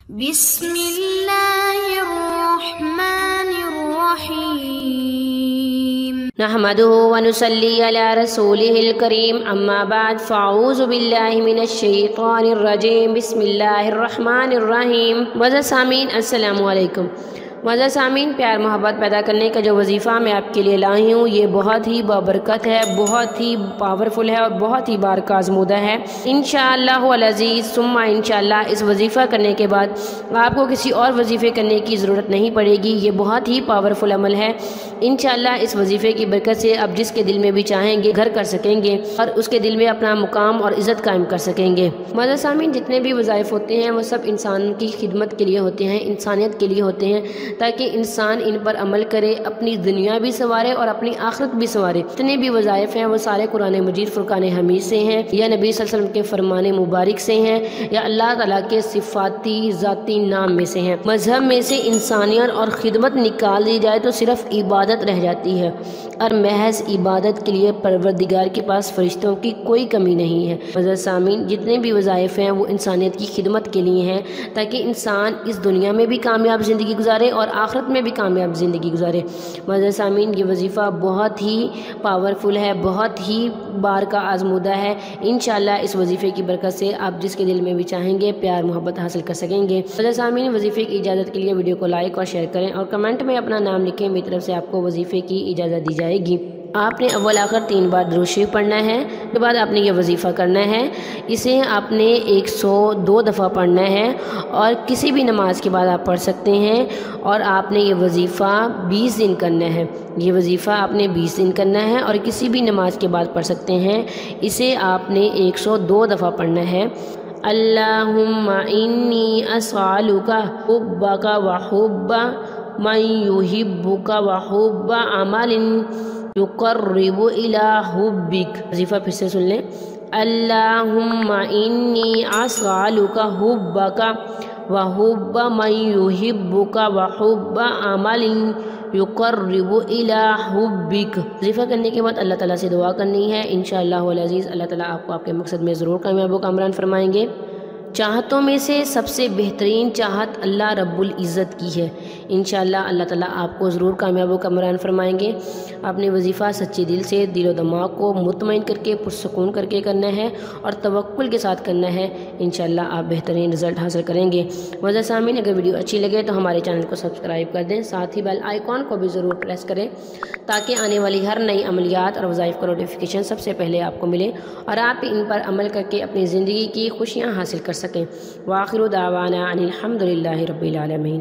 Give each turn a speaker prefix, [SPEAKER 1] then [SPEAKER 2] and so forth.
[SPEAKER 1] بسم اللہ الرحمن الرحیم
[SPEAKER 2] نحمده ونصلي على رسوله الكريم اما بعد فاعوذ باللہ من الشیطان الرجیم بسم اللہ الرحمن الرحیم۔ معزز سامعین السلام علیکم۔ معزز سامعین، پیار محبت پیدا کرنے کا جو وظیفہ میں آپ کے لیے لائی ہوں یہ بہت ہی بابرکت ہے، بہت ہی پاورفل ہے اور بہت ہی بارکہ آزمودہ ہے۔ انشاءاللہ العزیز ثم انشاءاللہ اس وظیفہ کرنے کے بعد آپ کو کسی اور وظیفے کرنے کی ضرورت نہیں پڑے گی۔ یہ بہت ہی پاورفل عمل ہے۔ انشاءاللہ اس وظیفے کی برکت سے آپ جس کے دل میں بھی چاہیں گے گھر کر سکیں گے اور اس کے دل میں اپنا مقام اور عزت قائم کر سکیں گے۔ معزز سامعین، جتنے بھی وظائف ہوتے ہیں وہ سب انسان کی خدمت کے لیے ہوتے ہیں، انسانیت کے لیے ہوتے ہیں، تاکہ انسان ان پر عمل کرے، اپنی دنیا بھی سنوارے اور اپنی آخرت بھی سنوارے۔ جتنے بھی وظائف ہیں وہ سارے قرآن مجید فرقان حمید سے ہیں، یا نبی صلی اللہ علیہ وسلم کے فرمان مبارک سے ہیں، یا اللہ تعالیٰ کے صفاتی ذاتی نام میں سے ہیں۔ مذہب میں سے انسانیت اور خدمت نکال دی جائے تو صرف عبادت رہ جاتی ہے، اور محض عبادت کے لیے پروردگار کے پاس فرشتوں کی کوئی کمی نہیں ہے۔ معزز سامعین، جتنے بھی وظائف ہیں وہ انسانیت کی خدمت کے لیے ہیں، تاکہ انسان اس دنیا میں بھی کامیاب زندگی گزارے اور آخرت میں بھی کامیاب زندگی گزارے۔ معزز سامعین، یہ وظیفہ بہت ہی پاورفل ہے، بہت ہی بارکہ آزمودہ ہے۔ انشاءاللہ اس وظیفے کی برکت سے آپ جس کے دل میں بھی چاہیں گے پیار محبت حاصل کر سکیں گے۔ معزز سامعین، وظیفے کی اجازت کے لیے ویڈیو کو لائک اور شیئر کریں اور کمنٹ میں اپنا نام لکھیں، میری طرف سے آپ کو وظیفے کی اجازت دی جائے گی۔ آپ نے اول آخر 3 بار درود شریف پڑھنا ہے، اس کے بعد آپ نے یہ وظیفہ کرنا ہے۔ اسے آپ نے 102 دفعہ پڑھنا ہے اور کسی بھی نماز کے بعد آپ پڑھ سکتے ہیں، اور آپ نے یہ وظیفہ 20 دن کرنا ہے۔ یہ وظیفہ آپ نے 20 دن کرنا ہے اور کسی بھی نماز کے بعد پڑھ سکتے ہیں۔ اسے آپ نے 102 دفعہ پڑھنا ہے۔ اللہم انی اسألک حبک وحب من یحبک وحب عمل یقرب الی حبک۔ وظیفہ پھر سے سن لیں۔ اللہم انی اسألک حبک وحب من یحبک وحب عمل یقرب الی حبک۔ وظیفہ کرنے کے بعد اللہ تعالیٰ سے دعا کرنی ہے۔ انشاءاللہ العزیز اللہ تعالیٰ آپ کو آپ کے مقصد میں ضرور کامیاب و کامران فرمائیں گے۔ چاہتوں میں سے سب سے بہترین چاہت اللہ رب العزت کی ہے۔ انشاءاللہ اللہ تعالیٰ آپ کو ضرور کامیاب و کامران فرمائیں گے۔ اپنے وظیفہ سچے دل سے، دل و دماغ کو مطمئن کر کے پرسکون کر کے کرنا ہے اور توکل کے ساتھ کرنا ہے۔ انشاءاللہ آپ بہترین رزلٹ حاصل کریں گے۔ معزز سامعین، اگر ویڈیو اچھی لگے تو ہمارے چینل کو سبسکرائب کر دیں، ساتھ ہی بیل آئیکن کو بھی ضرور پریس کریں تاکہ آنے والی ہر نئی عملیات اور وظائف کا نوٹیفیکیشن سب سے پہلے آپ کو ملے اور آپ ان پر عمل کر کے اپنی زندگی کی خوشیاں حاصل کر سکیں۔ وآخر دعوانا ان الحمد للہ رب العالمین۔